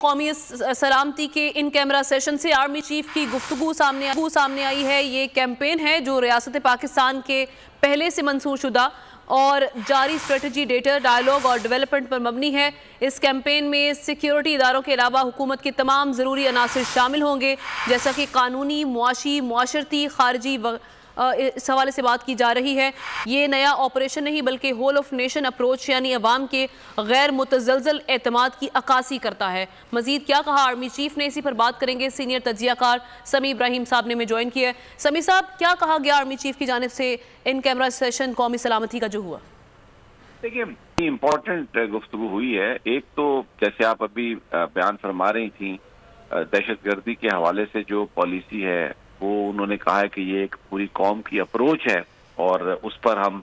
कौमी सलामती के इन कैमरा सेशन से आर्मी चीफ की गुफ्तगू सामने आई है। ये कैंपेन है जो रियासत पाकिस्तान के पहले से मंसूर शुदा और जारी स्ट्रेटजी, डेटा, डायलॉग और डेवलपमेंट पर मबनी है। इस कैंपेन में सिक्योरिटी इदारों के अलावा हुकूमत के तमाम ज़रूरी अनासर शामिल होंगे, जैसा कि कानूनी, मुआशी, मुआशरती, खारजी इस हवाले से बात की जा रही है। ये नया ऑपरेशन नहीं बल्कि होल ऑफ नेशन अप्रोच यानी अवाम के गैर मुतज़लज़ल एतमाद की अक्कासी करता है। मजीद क्या कहा आर्मी चीफ ने, इसी पर बात करेंगे। सीनियर तज्जियाकार समी इब्राहिम साहब ने हमें ज्वाइन किया है। समी साहब, क्या कहा गया आर्मी चीफ की जानिब से इन कैमरा सेशन कौमी सलामती का जो हुआ? देखिए, इम्पोर्टेंट गुफ्तगू हुई है। एक तो जैसे आप अभी बयान फरमा रही थी, दहशतगर्दी के हवाले से जो पॉलिसी है वो उन्होंने कहा है कि ये एक पूरी कौम की अप्रोच है और उस पर हम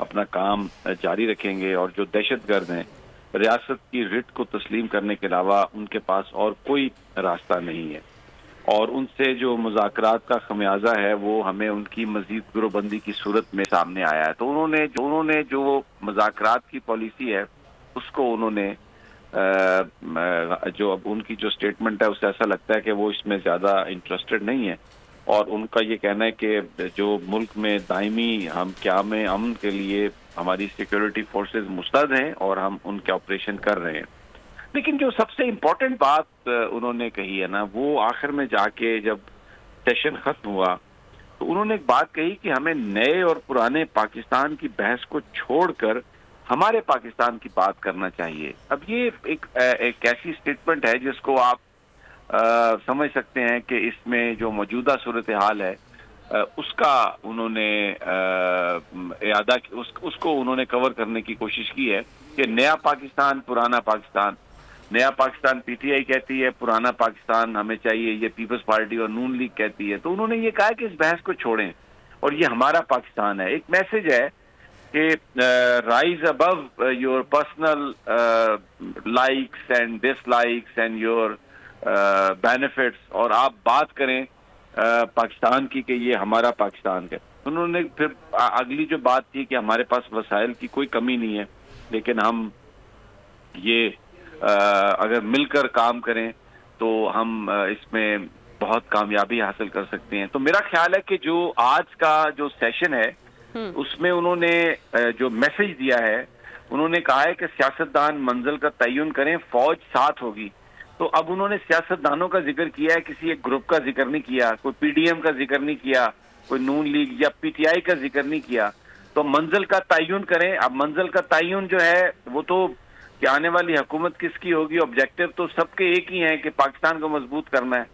अपना काम जारी रखेंगे। और जो दहशतगर्द हैं, रियासत की रिट को तस्लीम करने के अलावा उनके पास और कोई रास्ता नहीं है और उनसे जो मुज़ाकरात का खमियाजा है वो हमें उनकी मजीद गिरोबंदी की सूरत में सामने आया है। तो उन्होंने जो मुज़ाकरात की पॉलिसी है उसको उन्होंने जो अब उनकी जो स्टेटमेंट है उससे ऐसा लगता है कि वो इसमें ज़्यादा इंटरेस्टेड नहीं है और उनका ये कहना है कि जो मुल्क में दायमी हम क़याम अमन के लिए हमारी सिक्योरिटी फोर्सेस मुस्तैद हैं और हम उनके ऑपरेशन कर रहे हैं। लेकिन जो सबसे इम्पोर्टेंट बात उन्होंने कही है ना, वो आखिर में जाके जब सेशन खत्म हुआ तो उन्होंने एक बात कही कि हमें नए और पुराने पाकिस्तान की बहस को छोड़कर हमारे पाकिस्तान की बात करना चाहिए। अब ये एक ऐसी स्टेटमेंट है जिसको आप समझ सकते हैं कि इसमें जो मौजूदा सूरत हाल है उसका उन्होंने उसको उन्होंने कवर करने की कोशिश की है कि नया पाकिस्तान, पुराना पाकिस्तान। नया पाकिस्तान पीटीआई कहती है, पुराना पाकिस्तान हमें चाहिए ये पीपल्स पार्टी और नून लीग कहती है। तो उन्होंने ये कहा कि इस बहस को छोड़ें और ये हमारा पाकिस्तान है। एक मैसेज है कि rise above your personal likes and dislikes and your benefits, और आप बात करें पाकिस्तान की कि ये हमारा पाकिस्तान है। उन्होंने फिर अगली जो बात की कि हमारे पास वसाइल की कोई कमी नहीं है, लेकिन हम ये अगर मिलकर काम करें तो हम इसमें बहुत कामयाबी हासिल कर सकते हैं। तो मेरा ख्याल है कि जो आज का जो सेशन है उसमें उन्होंने जो मैसेज दिया है, उन्होंने कहा है कि सियासतदान मंजिल का तयन करें, फौज साथ होगी। तो अब उन्होंने सियासतदानों का जिक्र किया है, किसी एक ग्रुप का जिक्र नहीं किया, कोई पीडीएम का जिक्र नहीं किया, कोई नून लीग या पीटीआई का जिक्र नहीं किया। तो मंजिल का तयन करें। अब मंजिल का तयन जो है वो तो कि आने वाली हुकूमत किसकी होगी, ऑब्जेक्टिव तो सबके एक ही है कि पाकिस्तान को मजबूत करना है।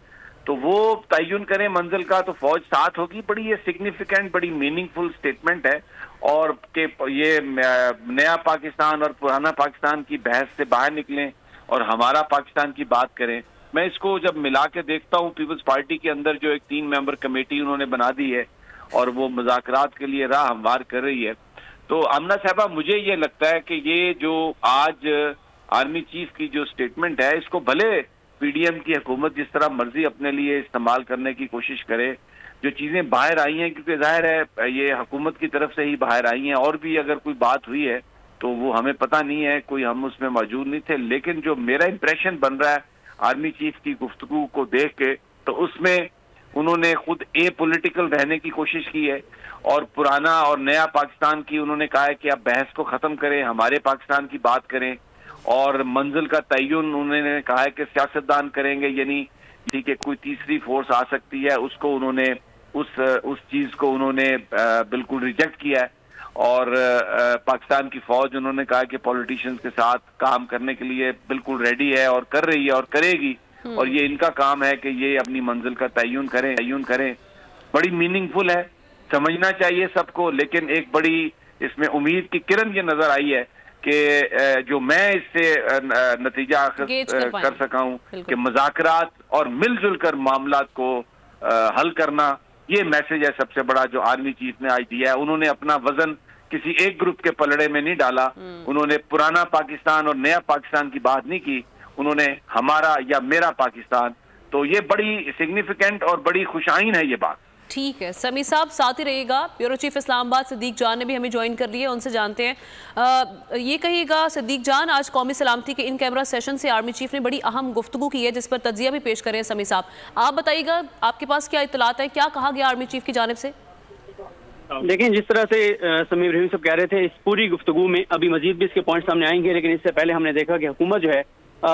तो वो तयन करें मंजिल का, तो फौज साथ होगी। बड़ी ये सिग्निफिकेंट, बड़ी मीनिंगफुल स्टेटमेंट है और कि ये नया पाकिस्तान और पुराना पाकिस्तान की बहस से बाहर निकलें और हमारा पाकिस्तान की बात करें। मैं इसको जब मिला के देखता हूँ, पीपल्स पार्टी के अंदर जो एक 3 मेंबर कमेटी उन्होंने बना दी है और वो मुज़ाकरात के लिए राह हमवार कर रही है। तो आमना साहबा, मुझे ये लगता है कि ये जो आज आर्मी चीफ की जो स्टेटमेंट है, इसको भले पीडीएम की हुकूमत जिस तरह मर्जी अपने लिए इस्तेमाल करने की कोशिश करे, जो चीजें बाहर आई हैं, क्योंकि जाहिर है ये हुकूमत की तरफ से ही बाहर आई हैं, और भी अगर कोई बात हुई है तो वो हमें पता नहीं है, कोई हम उसमें मौजूद नहीं थे। लेकिन जो मेरा इंप्रेशन बन रहा है आर्मी चीफ की गुफ्तगू को देख के, तो उसमें उन्होंने खुद पॉलिटिकल रहने की कोशिश की है और पुराना और नया पाकिस्तान की उन्होंने कहा है कि आप बहस को खत्म करें, हमारे पाकिस्तान की बात करें। और मंजिल का तयन उन्होंने कहा है कि सियासतदान करेंगे, यानी ठीक है कोई तीसरी फोर्स आ सकती है, उसको उन्होंने उस चीज को उन्होंने बिल्कुल रिजेक्ट किया है। और पाकिस्तान की फौज उन्होंने कहा कि पॉलिटिशियंस के साथ काम करने के लिए बिल्कुल रेडी है और कर रही है और करेगी, और ये इनका काम है कि ये अपनी मंजिल का तयन करें। बड़ी मीनिंगफुल है, समझना चाहिए सबको। लेकिन एक बड़ी इसमें उम्मीद की किरण ये नजर आई है कि जो मैं इससे नतीजा कर सका हूं कि मुज़ाकरात और मिलजुल कर मामलात को हल करना, ये मैसेज है सबसे बड़ा जो आर्मी चीफ ने आज दिया है। उन्होंने अपना वजन किसी एक ग्रुप के पलड़े में नहीं डाला, उन्होंने पुराना पाकिस्तान और नया पाकिस्तान की बात नहीं की, उन्होंने हमारा या मेरा पाकिस्तान। तो ये बड़ी सिग्निफिकेंट और बड़ी खुशाइन है ये बात। ठीक है समी साहब, साथ ही रहिएगा। ब्यूरो चीफ इस्लामाबाद सिद्दीक जान ने भी हमें ज्वाइन कर लिया, उनसे जानते हैं। ये कहिएगा सिद्दीक जान, आज कौमी सलामती के इन कैमरा सेशन से आर्मी चीफ ने बड़ी अहम गुफ्तगू की है जिस पर तज्जिया भी पेश करें। समी साहब आप बताइएगा, आपके पास क्या इत्तलात है, क्या कहा गया आर्मी चीफ की जानिब से? लेकिन जिस तरह से समी इब्राहिम साहब कह रहे थे, इस पूरी गुफ्तगू में अभी मजीद भी इसके पॉइंट सामने आएंगे, लेकिन इससे पहले हमने देखा कि हुकूमत जो है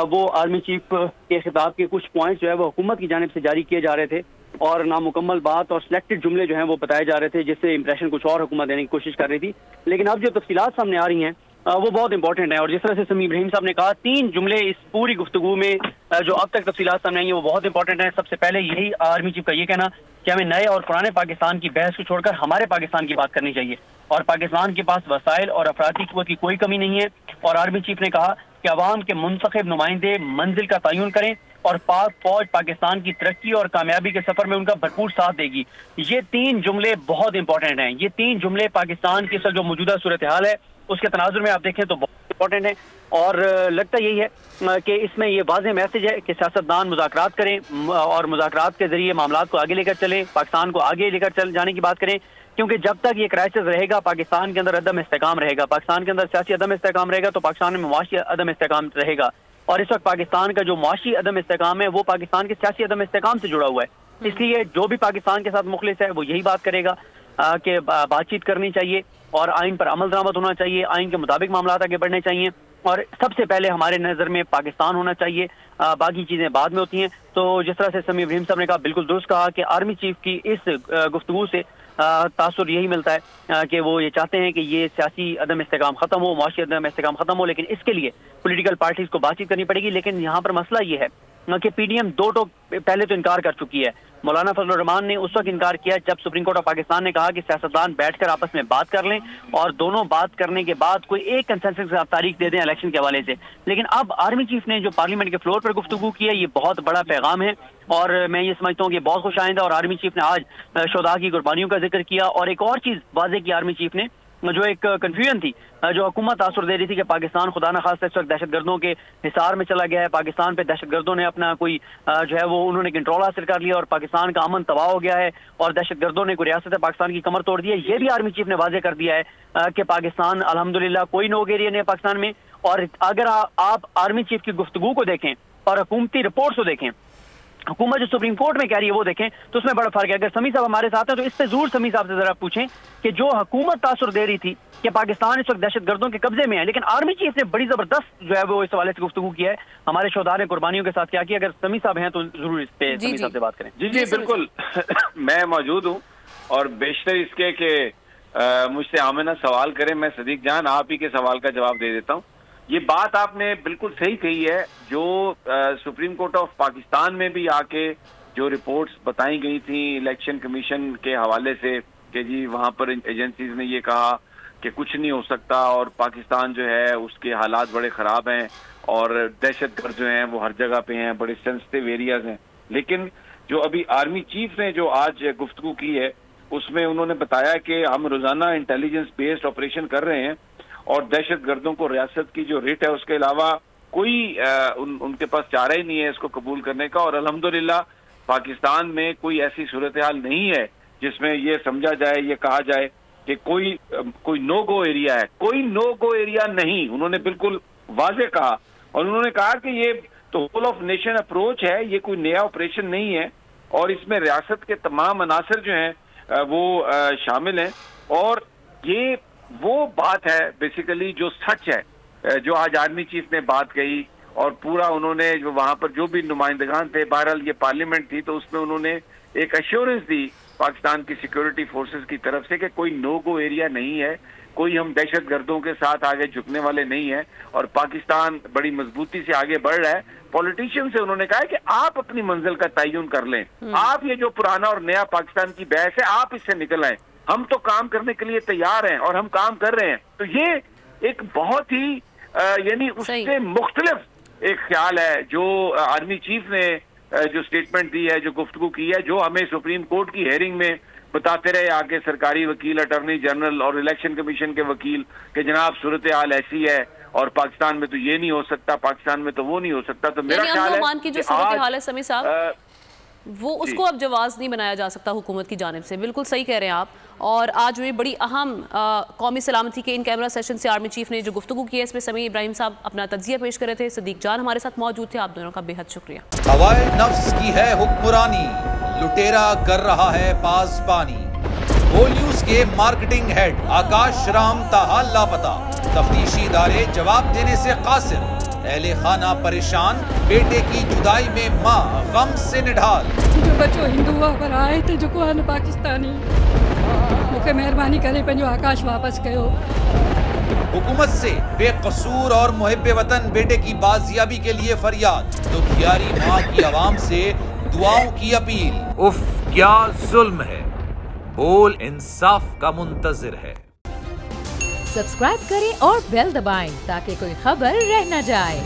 वो आर्मी चीफ के खिताब के कुछ पॉइंट्स जो है वो हुकूमत की जानिब से जारी किए जा रहे थे और नामुकम्मल बात और सिलेक्टेड जुमले जो हैं वो बताए जा रहे थे, जिससे इंप्रेशन कुछ और हुकूमत देने की कोशिश कर रही थी। लेकिन अब जो तफसीलात सामने आ रही हैं वो बहुत इंपॉर्टेंट है और जिस तरह से समी इब्राहिम साहब ने कहा, 3 जुमले इस पूरी गुफ्तगू में जो अब तक तफसीलात सामने आई हैं वो बहुत इंपॉर्टेंट है। सबसे पहले यही आर्मी चीफ का ये कहना कि हमें नए और पुराने पाकिस्तान की बहस को छोड़कर हमारे पाकिस्तान की बात करनी चाहिए और पाकिस्तान के पास वसाइल और अफराती क़ुव्वत की कोई कमी नहीं है। और आर्मी चीफ ने कहा कि अवाम के मुंतखब नुमाइंदे मंजिल का तयन करें और पाक फौज पाकिस्तान की तरक्की और कामयाबी के सफर में उनका भरपूर साथ देगी। ये 3 जुमले बहुत इंपॉर्टेंट हैं। ये 3 जुमले पाकिस्तान की जो मौजूदा सूरत हाल है उसके तनाजुर में आप देखें तो बहुत इंपॉर्टेंट है और लगता यही है कि इसमें ये वाज़ेह मैसेज है कि सियासतदान मुज़ाकरात करें और मुज़ाकरात के जरिए मामलात को आगे लेकर चले, पाकिस्तान को आगे लेकर चल जाने की बात करें, क्योंकि जब तक ये क्राइसिस रहेगा पाकिस्तान के अंदर अदम इस्तेकाम रहेगा, पाकिस्तान के अंदर सियासी अदम इस्तेकाम रहेगा तो पाकिस्तान में मुआशी अदम इस्तेकाम रहेगा। और इस वक्त पाकिस्तान का जो मुआशी अदम इस्तेकाम है वो पाकिस्तान के सियासी अदम इस्तेकाम से जुड़ा हुआ है। इसलिए जो भी पाकिस्तान के साथ मुखलिस है वो यही बात करेगा कि बातचीत करनी चाहिए और आइन पर अमल दरामद होना चाहिए, आइन के मुताबिक मामला आगे बढ़ने चाहिए और सबसे पहले हमारे नज़र में पाकिस्तान होना चाहिए, बाकी चीज़ें बाद में होती हैं। तो जिस तरह से समी इब्राहिम साहब ने कहा, बिल्कुल दुरुस्त कहा कि आर्मी चीफ की इस गुफ्तगू से तासुर यही मिलता है कि वो ये चाहते हैं कि ये सियासी अदम इस्तेकाम खत्म हो, मुआशी अदम इस्तेकाम खत्म हो, लेकिन इसके लिए पॉलिटिकल पार्टीज को बातचीत करनी पड़ेगी। लेकिन यहाँ पर मसला ये है कि पीडीएम 2 टोक पहले तो इनकार कर चुकी है। मौलाना फजलुर रहमान ने उस वक्त इनकार किया जब सुप्रीम कोर्ट ऑफ पाकिस्तान ने कहा कि सियासतदान बैठकर आपस में बात कर लें और दोनों बात करने के बाद कोई एक कंसेंसस की तारीख दे दें इलेक्शन के हवाले से। लेकिन अब आर्मी चीफ ने जो पार्लियामेंट के फ्लोर पर गुफ्तगू की है ये बहुत बड़ा पैगाम है और मैं ये समझता हूँ कि बहुत खुश आइंदा। और आर्मी चीफ ने आज शोधा की कुर्बानियों का जिक्र किया और एक और चीज वाज़ेह की आर्मी चीफ ने, जो एक कंफ्यूजन थी जो हुकूमत तासुर दे रही थी कि पाकिस्तान खुदा न खास्ता इस वक्त दहशतगर्दों के हिसार में चला गया है, पाकिस्तान पे दहशतगर्दों ने अपना कोई जो है वो उन्होंने कंट्रोल हासिल कर लिया और पाकिस्तान का अमन तबाह हो गया है और दहशतगर्दों ने कोई रियासत पाकिस्तान की कमर तोड़ दी है। ये भी आर्मी चीफ ने वाज़ेह कर दिया है कि पाकिस्तान अल्हम्दुलिल्लाह कोई नोक एरिया नहीं है पाकिस्तान में। और अगर आप आर्मी चीफ की गुफ्तगू को देखें और हुकूमती रिपोर्ट्स को देखें, हुकूमत जो सुप्रीम कोर्ट में कह रही है वो देखें तो उसमें बड़ा फर्क है। अगर समी साहब हमारे साथ हैं तो इससे जरूर समी साहब से जरा पूछें कि जो हुकूमत तासुर दे रही थी कि पाकिस्तान इस वक्त दहशतगर्दों के कब्जे में है, लेकिन आर्मी चीफ ने बड़ी जबरदस्त जो है वो इस हवाले से गुफ्तगू किया है, हमारे शोधा ने कुर्बानियों के साथ क्या किया। अगर समी साहब हैं तो जरूर इस पे समी साहब से बात करें। जी जी बिल्कुल मैं मौजूद हूँ और बेशतर इसके कि मुझसे आमिना सवाल करें, मैं सदीक जान आप ही के सवाल का जवाब दे देता हूँ। ये बात आपने बिल्कुल सही कही है। जो सुप्रीम कोर्ट ऑफ पाकिस्तान में भी आके जो रिपोर्ट्स बताई गई थी इलेक्शन कमीशन के हवाले से कि जी वहां पर एजेंसीज ने ये कहा कि कुछ नहीं हो सकता और पाकिस्तान जो है उसके हालात बड़े ख़राब हैं और दहशतगर्द जो हैं वो हर जगह पे हैं, बड़े सेंसिटिव एरियाज हैं। लेकिन जो अभी आर्मी चीफ ने जो आज गुफ्तगू की है उसमें उन्होंने बताया कि हम रोज़ाना इंटेलिजेंस बेस्ड ऑपरेशन कर रहे हैं और दहशतगर्दों को रियासत की जो रेट है उसके अलावा कोई उनके पास चारा ही नहीं है इसको कबूल करने का। और अल्हम्दुलिल्लाह पाकिस्तान में कोई ऐसी सूरत हाल नहीं है जिसमें ये समझा जाए, ये कहा जाए कि कोई नो गो एरिया है। कोई नो गो एरिया नहीं, उन्होंने बिल्कुल वाज़ेह कहा। और उन्होंने कहा कि ये तो होल ऑफ नेशन अप्रोच है, ये कोई नया ऑपरेशन नहीं है और इसमें रियासत के तमाम अनासर जो हैं वो शामिल हैं। और ये वो बात है बेसिकली जो सच है, जो आज आर्मी चीफ ने बात कही और पूरा उन्होंने जो वहां पर जो भी नुमाइंदगान थे, बहरहाल ये पार्लियामेंट थी तो उसमें उन्होंने एक एश्योरेंस दी पाकिस्तान की सिक्योरिटी फोर्सेस की तरफ से कि कोई नो गो एरिया नहीं है, कोई हम दहशतगर्दों के साथ आगे झुकने वाले नहीं है और पाकिस्तान बड़ी मजबूती से आगे बढ़ रहा है। पॉलिटिशियन से उन्होंने कहा कि आप अपनी मंजिल का तयन कर लें, आप ये जो पुराना और नया पाकिस्तान की बहस है आप इससे निकल आए, हम तो काम करने के लिए तैयार हैं और हम काम कर रहे हैं। तो ये एक बहुत ही यानी उससे मुख्तलिफ एक ख्याल है जो आर्मी चीफ ने जो स्टेटमेंट दी है, जो गुफ्तगू की है, जो हमें सुप्रीम कोर्ट की हेयरिंग में बताते रहे आके सरकारी वकील, अटॉर्नी जनरल और इलेक्शन कमीशन के वकील कि जनाब सूरत हाल ऐसी है और पाकिस्तान में तो ये नहीं हो सकता, पाकिस्तान में तो वो नहीं हो सकता। तो मेरा ख्याल है कि सूरत हाल है समी साहब वो उसको अब जवाब नहीं बनाया जा सकता हुकूमत की जानिब से। बिल्कुल सही कह रहे हैं आप। और आज हुई बड़ी अहम कौमी सलामती के इन कैमरा सेशन से आर्मी चीफ ने जो गुफ्तगू की है, इसमें समीर इब्राहिम साहब अपना तज्जिया पेश कर रहे थे। सदीक जान हमारे साथ मौजूद थे। आप दोनों का बेहद शुक्रिया। हवाए नफ्स की है हुक्मरानी, लुटेरा कर रहा है पासबानी। ओ न्यूज के मार्केटिंग हेड आकाश राम ताहा लापता, तफ्तीशी इदारे जवाब देने से कासिर। अहले खाना परेशान, बेटे की जुदाई में माँ गम से निढाल। जो बच्चो हिंदू पर आए थे जो को पाकिस्तानी, मुझे मेहरबानी करे पंहिंजो आकाश वापस कयो। हुकूमत से बेकसूर और मुहिब्बे वतन बेटे की बाजियाबी के लिए फरियाद, तो दुखियारी माँ की आवाम से दुआओं की अपील। उफ क्या जुल्म है, बोल इंसाफ का मुंतजिर है। सब्सक्राइब करें और बेल दबाएं ताकि कोई खबर रह न जाए।